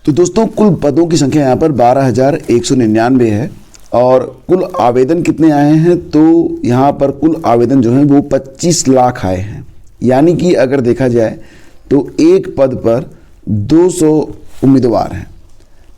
तो दोस्तों कुल पदों की संख्या यहाँ पर 12,199 है और कुल आवेदन कितने आए हैं, तो यहाँ पर कुल आवेदन जो है वो 25 लाख आए हैं। यानी कि अगर देखा जाए तो एक पद पर 200 उम्मीदवार हैं।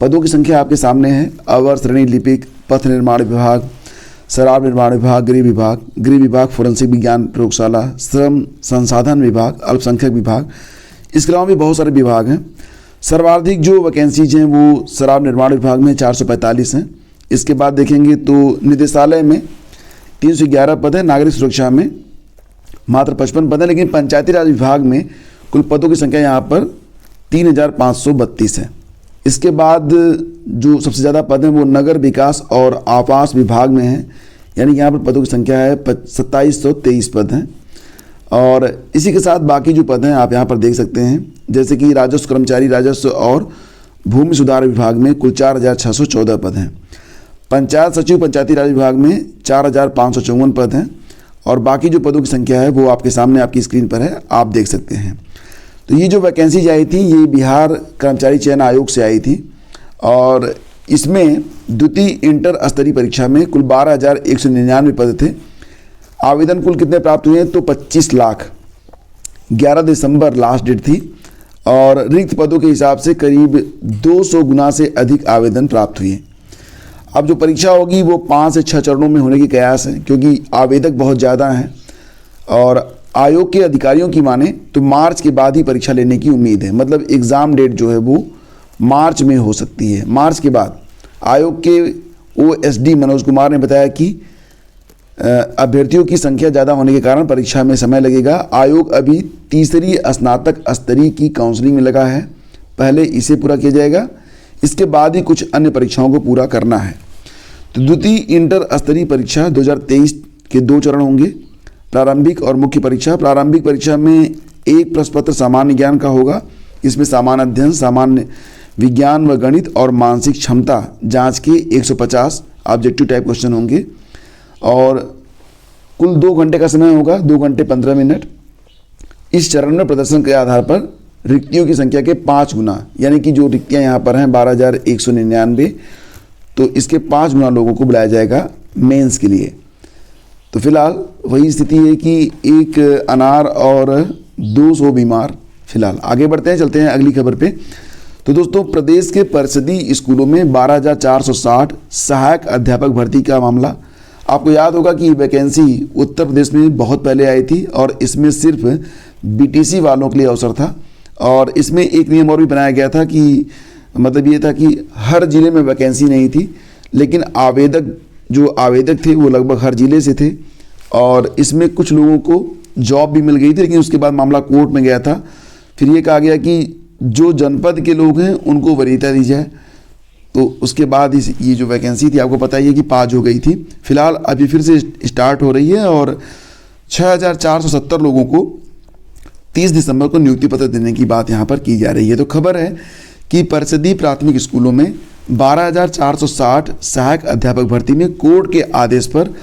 पदों की संख्या आपके सामने है। अवर श्रेणी लिपिक, पथ निर्माण विभाग, शराब निर्माण विभाग, गृह विभाग, फोरेंसिक विज्ञान प्रयोगशाला, श्रम संसाधन विभाग, अल्पसंख्यक विभाग, इसके अलावा भी बहुत सारे विभाग हैं। सर्वाधिक जो वैकेंसीज हैं वो शराब निर्माण विभाग में 445 हैं। इसके बाद देखेंगे तो निदेशालय में 311 पद है, नागरिक सुरक्षा में मात्र 55 पद है, लेकिन पंचायती राज विभाग में कुल पदों की संख्या यहाँ पर 3,532 है। इसके बाद जो सबसे ज़्यादा पद हैं वो नगर विकास और आवास विभाग में हैं, यानी यहाँ पर पदों की संख्या है 2723 पद हैं। और इसी के साथ बाकी जो पद हैं आप यहाँ पर देख सकते हैं, जैसे कि राजस्व कर्मचारी, राजस्व और भूमि सुधार विभाग में कुल 4,614 पद हैं। पंचायत सचिव पंचायती राज विभाग में 4,554 पद हैं और बाकी जो पदों की संख्या है वो आपके सामने आपकी स्क्रीन पर है, आप देख सकते हैं। तो ये जो वैकेंसीज आई थी ये बिहार कर्मचारी चयन आयोग से आई थी और इसमें द्वितीय इंटर स्तरीय परीक्षा में कुल 12,199 पद थे। आवेदन कुल कितने प्राप्त हुए हैं, तो 25 लाख। 11 दिसंबर लास्ट डेट थी और रिक्त पदों के हिसाब से करीब 200 गुना से अधिक आवेदन प्राप्त हुए। अब जो परीक्षा होगी वो 5 से 6 चरणों में होने की कयास है, क्योंकि आवेदक बहुत ज़्यादा हैं और आयोग के अधिकारियों की माने तो मार्च के बाद ही परीक्षा लेने की उम्मीद है। मतलब एग्ज़ाम डेट जो है वो मार्च में हो सकती है। मार्च के बाद आयोग के OSD मनोज कुमार ने बताया कि अभ्यर्थियों की संख्या ज़्यादा होने के कारण परीक्षा में समय लगेगा। आयोग अभी तीसरी स्नातक स्तरीय की काउंसलिंग में लगा है, पहले इसे पूरा किया जाएगा, इसके बाद ही कुछ अन्य परीक्षाओं को पूरा करना है। तो द्वितीय इंटर स्तरीय परीक्षा 2023 के 2 चरण होंगे, प्रारंभिक और मुख्य परीक्षा। प्रारंभिक परीक्षा में एक प्रश्न पत्र सामान्य ज्ञान का होगा। इसमें सामान्य अध्ययन, सामान्य विज्ञान व गणित और मानसिक क्षमता जांच के 150 ऑब्जेक्टिव टाइप क्वेश्चन होंगे और कुल 2 घंटे का समय होगा, 2 घंटे 15 मिनट। इस चरण में प्रदर्शन के आधार पर रिक्तियों की संख्या के 5 गुना, यानी कि जो रिक्तियां यहाँ पर हैं 12,199, तो इसके 5 गुना लोगों को बुलाया जाएगा मेंस के लिए। तो फिलहाल वही स्थिति है कि एक अनार और 200 बीमार। फिलहाल आगे बढ़ते हैं, चलते हैं अगली खबर पे। तो दोस्तों प्रदेश के परिषदीय स्कूलों में 12,460 सहायक अध्यापक भर्ती का मामला। आपको याद होगा कि वैकेंसी उत्तर प्रदेश में बहुत पहले आई थी और इसमें सिर्फ BTC वालों के लिए अवसर था और इसमें एक नियम और भी बनाया गया था कि मतलब ये था कि हर जिले में वैकेंसी नहीं थी, लेकिन आवेदक थे वो लगभग हर जिले से थे और इसमें कुछ लोगों को जॉब भी मिल गई थी, लेकिन उसके बाद मामला कोर्ट में गया था। फिर ये कहा गया कि जो जनपद के लोग हैं उनको वरीयता दी जाए, तो उसके बाद ये जो वैकेंसी थी आपको पता ही है कि पाज हो गई थी। फिलहाल अभी फिर से स्टार्ट हो रही है और 6,470 लोगों को 30 दिसंबर को नियुक्ति पत्र देने की बात यहाँ पर की जा रही है। तो खबर है कि परिषदीय प्राथमिक स्कूलों में 12,460 सहायक अध्यापक भर्ती में कोर्ट के आदेश पर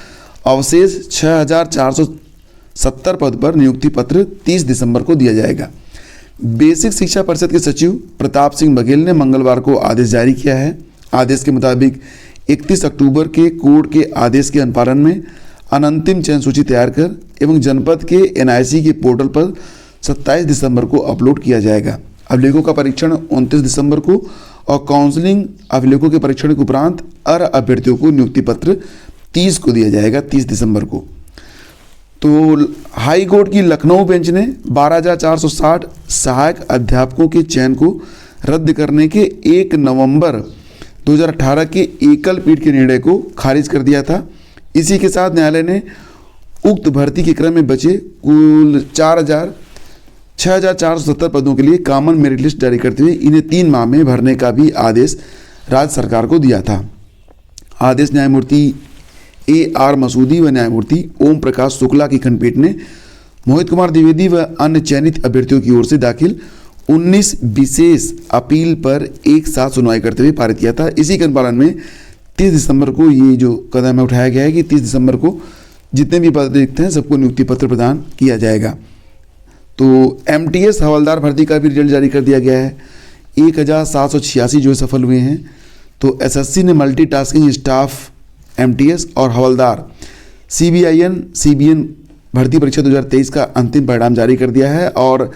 अवशेष 6,470 पद पर नियुक्ति पत्र 30 दिसंबर को दिया जाएगा। बेसिक शिक्षा परिषद के सचिव प्रताप सिंह बघेल ने मंगलवार को आदेश जारी किया है। आदेश के मुताबिक 31 अक्टूबर के कोर्ट के आदेश के अनुपालन में अनंतिम चयन सूची तैयार कर एवं जनपद के NIC के पोर्टल पर 27 दिसंबर को अपलोड किया जाएगा। अभिलेखों का परीक्षण 29 दिसंबर को और काउंसलिंग अभिलेखों के परीक्षण के उपरांत अर्ह अभ्यर्थियों को नियुक्ति पत्र 30 को दिया जाएगा, 30 दिसंबर को। तो हाई कोर्ट की लखनऊ बेंच ने 12,460 सहायक अध्यापकों के चयन को रद्द करने के 1 नवंबर 2018 के एकल पीठ के निर्णय को खारिज कर दिया था। इसी के साथ न्यायालय ने उक्त भर्ती के क्रम में बचे कुल 6,470 पदों के लिए कॉमन मेरिट लिस्ट जारी करते हुए इन्हें 3 माह में भरने का भी आदेश राज्य सरकार को दिया था। आदेश न्यायमूर्ति AR मसूदी व न्यायमूर्ति ओम प्रकाश शुक्ला की खंडपीठ ने मोहित कुमार द्विवेदी व अन्य चयनित अभ्यर्थियों की ओर से दाखिल 19 विशेष अपील पर एक साथ सुनवाई करते हुए पारित किया था। इसी के अनुपालन में 30 दिसंबर को ये जो कदम उठाया गया है कि 30 दिसंबर को जितने भी पद रिक्त हैं सबको नियुक्ति पत्र प्रदान किया जाएगा। तो MTS हवलदार भर्ती का भी रिजल्ट जारी कर दिया गया है। 1786 जो है सफल हुए हैं। तो एसएससी ने मल्टीटास्किंग स्टाफ एमटीएस और हवलदार सीबीएन भर्ती परीक्षा 2023 का अंतिम परिणाम जारी कर दिया है और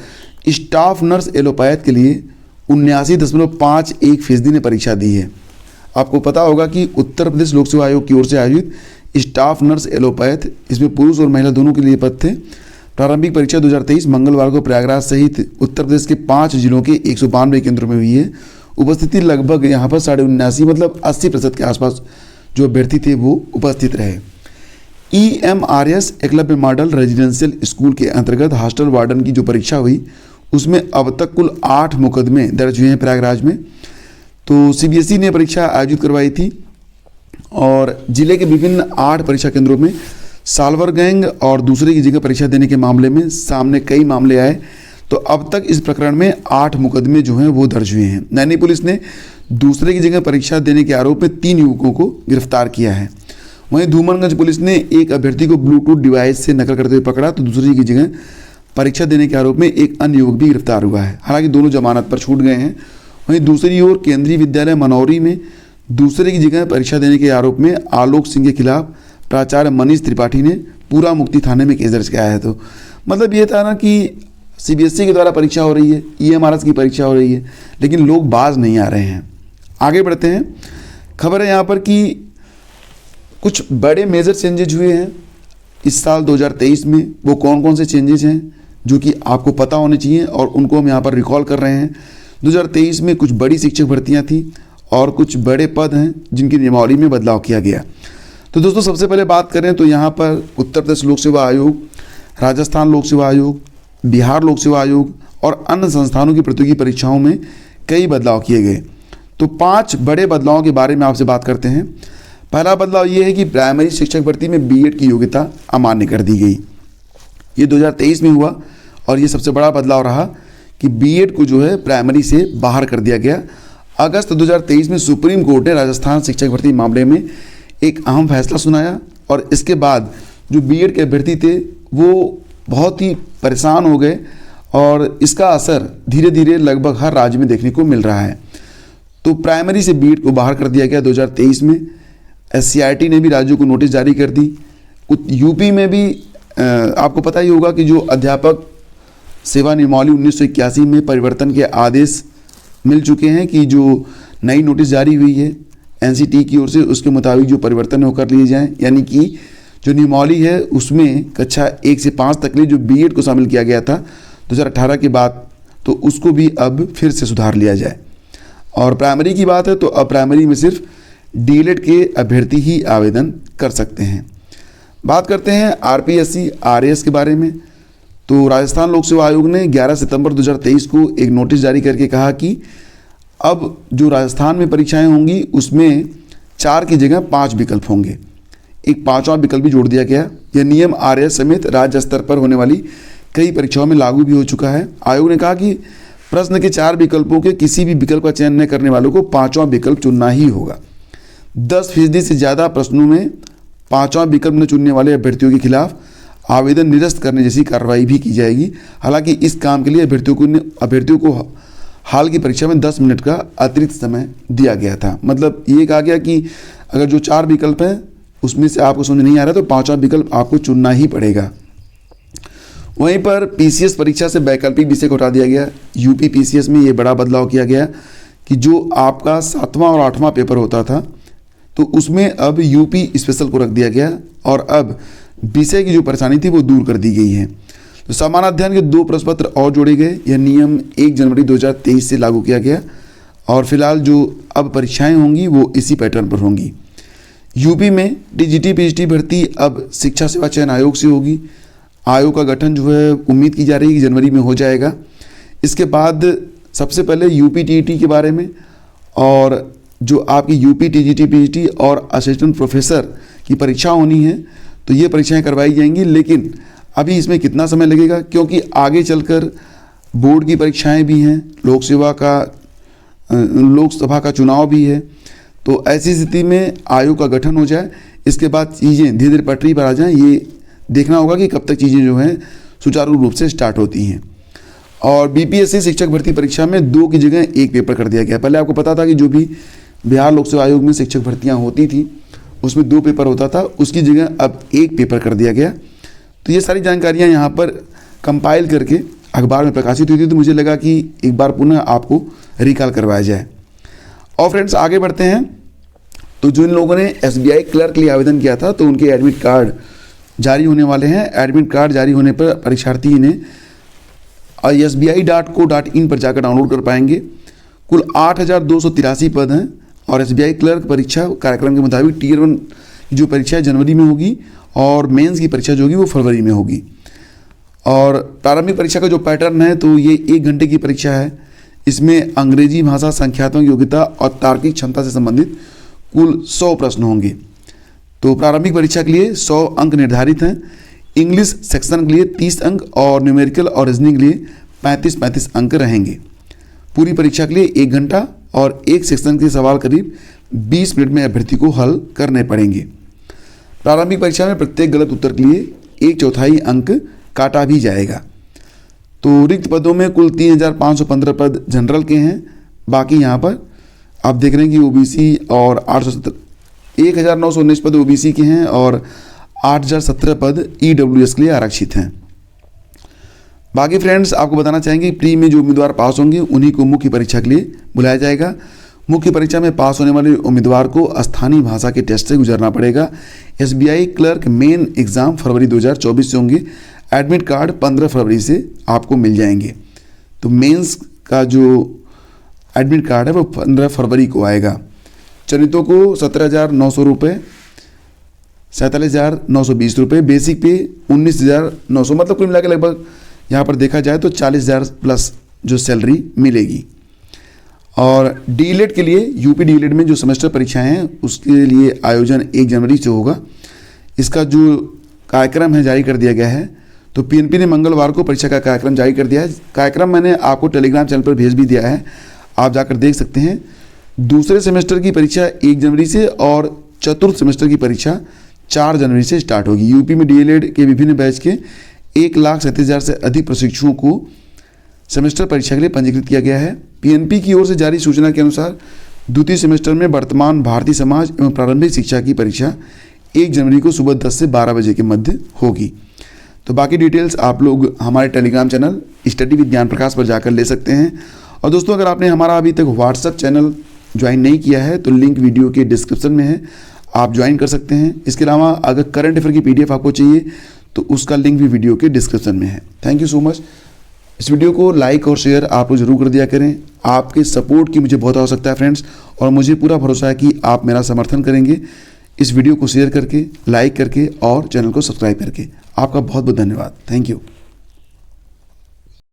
स्टाफ नर्स एलोपैथ के लिए 79.51% ने परीक्षा दी है। आपको पता होगा कि उत्तर प्रदेश लोक सेवा आयोग की ओर से आयोजित स्टाफ नर्स एलोपैथ, इसमें पुरुष और महिला दोनों के लिए पद थे। प्रारंभिक परीक्षा 2023 मंगलवार को प्रयागराज सहित उत्तर प्रदेश के 5 जिलों के 192 केंद्रों में हुई है। उपस्थिति लगभग यहाँ पर 79.5 मतलब 80% के आसपास जो अभ्यर्थी थे वो उपस्थित रहे। EMRS Eklavya model residential school के अंतर्गत हॉस्टल वार्डन की जो परीक्षा हुई उसमें अब तक कुल 8 मुकदमे दर्ज हुए हैं प्रयागराज में। तो CBSE ने परीक्षा आयोजित करवाई थी और जिले के विभिन्न 8 परीक्षा केंद्रों में साल्वर गैंग और दूसरे की जगह परीक्षा देने के मामले में सामने कई मामले आए। तो अब तक इस प्रकरण में 8 मुकदमे जो हैं वो दर्ज हुए हैं। नैनी पुलिस ने दूसरे की जगह परीक्षा देने के आरोप में 3 युवकों को गिरफ्तार किया है। वहीं धूमनगंज पुलिस ने एक अभ्यर्थी को ब्लूटूथ डिवाइस से नकल करते हुए पकड़ा, तो दूसरी की जगह परीक्षा देने के आरोप में एक अन्य युवक भी गिरफ्तार हुआ है। हालांकि दोनों जमानत पर छूट गए हैं। वहीं दूसरी ओर केंद्रीय विद्यालय मनौरी में दूसरे की जगह परीक्षा देने के आरोप में आलोक सिंह के खिलाफ प्राचार्य मनीष त्रिपाठी ने पूरा मुक्ति थाने में केस दर्ज किया है। तो मतलब ये था ना कि CBSE के द्वारा परीक्षा हो रही है, EMRS की परीक्षा हो रही है, लेकिन लोग बाज नहीं आ रहे हैं। आगे बढ़ते हैं। खबर है यहाँ पर कि कुछ बड़े मेजर चेंजेज हुए हैं इस साल 2023 में। वो कौन कौन से चेंजेज हैं जो कि आपको पता होने चाहिए और उनको हम यहाँ पर रिकॉल कर रहे हैं। 2023 में कुछ बड़ी शिक्षक भर्तियाँ थी और कुछ बड़े पद हैं जिनकी नियमावली में बदलाव किया गया। तो दोस्तों सबसे पहले बात करें तो यहाँ पर उत्तर प्रदेश लोक सेवा आयोग, राजस्थान लोक सेवा आयोग, बिहार लोक सेवा आयोग और अन्य संस्थानों की प्रतियोगी परीक्षाओं में कई बदलाव किए गए। तो 5 बड़े बदलावों के बारे में आपसे बात करते हैं। पहला बदलाव ये है कि प्राइमरी शिक्षक भर्ती में बीएड की योग्यता अमान्य कर दी गई। ये 2023 में हुआ और ये सबसे बड़ा बदलाव रहा कि बीएड को जो है प्राइमरी से बाहर कर दिया गया। अगस्त 2023 में सुप्रीम कोर्ट ने राजस्थान शिक्षक भर्ती मामले में एक अहम फैसला सुनाया और इसके बाद जो बीएड के अभ्यर्थी थे वो बहुत ही परेशान हो गए और इसका असर धीरे धीरे लगभग हर राज्य में देखने को मिल रहा है। तो प्राइमरी से बीएड को बाहर कर दिया गया 2023 में। SCRT ने भी राज्यों को नोटिस जारी कर दी। यूपी में भी आपको पता ही होगा कि जो अध्यापक सेवा नियमावली 1981 में परिवर्तन के आदेश मिल चुके हैं कि जो नई नोटिस जारी हुई है NCT की ओर से, उसके मुताबिक जो परिवर्तन होकर लिए जाएं, यानी कि जो नियमावली है उसमें कक्षा 1 से 5 तक के लिए जो बीएड को शामिल किया गया था 2018 के बाद, तो उसको भी अब फिर से सुधार लिया जाए। और प्राइमरी की बात है तो अब प्राइमरी में सिर्फ डीएलएड के अभ्यर्थी ही आवेदन कर सकते हैं। बात करते हैं RPSC RAS के बारे में। तो राजस्थान लोक सेवा आयोग ने 11 सितंबर 2023 को एक नोटिस जारी करके कहा कि अब जो राजस्थान में परीक्षाएं होंगी उसमें 4 की जगह 5 विकल्प होंगे। एक 5वां विकल्प भी जोड़ दिया गया। यह नियम RAS समेत राज्य स्तर पर होने वाली कई परीक्षाओं में लागू भी हो चुका है। आयोग ने कहा कि प्रश्न के 4 विकल्पों के किसी भी विकल्प का चयन न करने वालों को 5वां विकल्प चुनना ही होगा। 10% से ज़्यादा प्रश्नों में 5वां विकल्प न चुनने वाले अभ्यर्थियों के खिलाफ आवेदन निरस्त करने जैसी कार्रवाई भी की जाएगी। हालांकि इस काम के लिए अभ्यर्थियों को हाल की परीक्षा में 10 मिनट का अतिरिक्त समय दिया गया था। मतलब ये कहा गया कि अगर जो 4 विकल्प हैं उसमें से आपको समझ नहीं आ रहा तो 5वां विकल्प आपको चुनना ही पड़ेगा। वहीं पर PCS परीक्षा से वैकल्पिक विषय को हटा दिया गया। यूपी PCS में ये बड़ा बदलाव किया गया कि जो आपका 7वां और 8वां पेपर होता था तो उसमें अब यूपी स्पेशल को रख दिया गया और अब विषय की जो परेशानी थी वो दूर कर दी गई है। तो सामान्य अध्ययन के 2 प्रश्न पत्र और जोड़े गए। यह नियम 1 जनवरी 2023 से लागू किया गया और फिलहाल जो अब परीक्षाएं होंगी वो इसी पैटर्न पर होंगी। यूपी में DGT PGT भर्ती अब शिक्षा सेवा चयन आयोग से होगी। आयोग का गठन जो है उम्मीद की जा रही है कि जनवरी में हो जाएगा। इसके बाद सबसे पहले यूपी TET के बारे में और जो आपकी यूपी TGT PGT और असिस्टेंट प्रोफेसर की परीक्षा होनी है तो ये परीक्षाएं करवाई जाएंगी। लेकिन अभी इसमें कितना समय लगेगा क्योंकि आगे चलकर बोर्ड की परीक्षाएं भी हैं, लोकसभा का चुनाव भी है। तो ऐसी स्थिति में आयोग का गठन हो जाए, इसके बाद चीज़ें धीरे धीरे पटरी पर आ जाएं, ये देखना होगा कि कब तक चीज़ें जो हैं सुचारू रूप से स्टार्ट होती हैं। और बीपीएससी शिक्षक भर्ती परीक्षा में 2 की जगह 1 पेपर कर दिया गया। पहले आपको पता था कि जो भी बिहार लोक सेवा आयोग में शिक्षक भर्तियां होती थी उसमें 2 पेपर होता था, उसकी जगह अब 1 पेपर कर दिया गया। तो ये सारी जानकारियाँ यहाँ पर कंपाइल करके अखबार में प्रकाशित हुई थी, तो मुझे लगा कि एक बार पुनः आपको रिकॉल करवाया जाए। और फ्रेंड्स आगे बढ़ते हैं। तो जो इन लोगों ने एसबीआई क्लर्क के लिए आवेदन किया था तो उनके एडमिट कार्ड जारी होने वाले हैं। एडमिट कार्ड जारी होने पर परीक्षार्थी इन्हें sbi.co.in पर जाकर डाउनलोड कर पाएंगे। कुल 8,283 पद हैं और एसबीआई क्लर्क परीक्षा कार्यक्रम के मुताबिक टीयर 1 जो परीक्षा है जनवरी में होगी और मेंस की परीक्षा जो होगी वो फरवरी में होगी। और प्रारंभिक परीक्षा का जो पैटर्न है तो ये 1 घंटे की परीक्षा है। इसमें अंग्रेजी भाषा, संख्यात्मक योग्यता और तार्किक क्षमता से संबंधित कुल 100 प्रश्न होंगे। तो प्रारंभिक परीक्षा के लिए 100 अंक निर्धारित हैं। इंग्लिश सेक्शन के लिए 30 अंक और न्यूमेरिकल और रीजनिंग के लिए 35-35 अंक रहेंगे। पूरी परीक्षा के लिए 1 घंटा और एक सेक्शन के सवाल करीब 20 मिनट में अभ्यर्थी को हल करने पड़ेंगे। प्रारंभिक परीक्षा में प्रत्येक गलत उत्तर के लिए 1/4 अंक काटा भी जाएगा। तो रिक्त पदों में कुल 3,515 पद जनरल के हैं। बाकी यहाँ पर आप देख रहे हैं कि ओबीसी और 1,919 पद ओबीसी के हैं और 8,017 पद ईडब्ल्यूएस के लिए आरक्षित हैं। बाकी फ्रेंड्स आपको बताना चाहेंगे प्री में जो उम्मीदवार पास होंगे उन्हीं को मुख्य परीक्षा के लिए बुलाया जाएगा। मुख्य परीक्षा में पास होने वाले उम्मीदवार को स्थानीय भाषा के टेस्ट से गुजरना पड़ेगा। एसबीआई क्लर्क मेन एग्ज़ाम फरवरी 2024 से होंगे। एडमिट कार्ड 15 फरवरी से आपको मिल जाएंगे। तो मेंस का जो एडमिट कार्ड है वो 15 फरवरी को आएगा। चयनितों को 17,900 रुपये, 47,920 रुपये, बेसिक पे 19,900, मतलब कुल मिला के लगभग यहाँ पर देखा जाए तो 40,000 प्लस जो सैलरी मिलेगी। और डीएलएड के लिए यूपी डीएलएड में जो सेमेस्टर परीक्षाएं हैं उसके लिए आयोजन 1 जनवरी से होगा। इसका जो कार्यक्रम है जारी कर दिया गया है। तो पीएनपी ने मंगलवार को परीक्षा का कार्यक्रम जारी कर दिया है। कार्यक्रम मैंने आपको टेलीग्राम चैनल पर भेज भी दिया है, आप जाकर देख सकते हैं। दूसरे सेमेस्टर की परीक्षा 1 जनवरी से और चतुर्थ सेमेस्टर की परीक्षा 4 जनवरी से स्टार्ट होगी। यूपी में डीएलएड के विभिन्न बैच के 1,37,000 से अधिक प्रशिक्षुओं को सेमेस्टर परीक्षा के लिए पंजीकृत किया गया है। पीएनपी की ओर से जारी सूचना के अनुसार द्वितीय सेमेस्टर में वर्तमान भारतीय समाज एवं प्रारंभिक शिक्षा की परीक्षा 1 जनवरी को सुबह 10 से 12 बजे के मध्य होगी। तो बाकी डिटेल्स आप लोग हमारे टेलीग्राम चैनल स्टडी विद ज्ञान प्रकाश पर जाकर ले सकते हैं। और दोस्तों अगर आपने हमारा अभी तक व्हाट्सएप चैनल ज्वाइन नहीं किया है तो लिंक वीडियो के डिस्क्रिप्शन में है, आप ज्वाइन कर सकते हैं। इसके अलावा अगर करंट अफेयर की पीडीएफ आपको चाहिए तो उसका लिंक भी वीडियो के डिस्क्रिप्शन में है। Thank you so much. इस वीडियो को लाइक और शेयर आप लोग जरूर कर दिया करें। आपके सपोर्ट की मुझे बहुत आवश्यकता है फ्रेंड्स, और मुझे पूरा भरोसा है कि आप मेरा समर्थन करेंगे इस वीडियो को शेयर करके, लाइक करके और चैनल को सब्सक्राइब करके। आपका बहुत बहुत धन्यवाद। Thank you.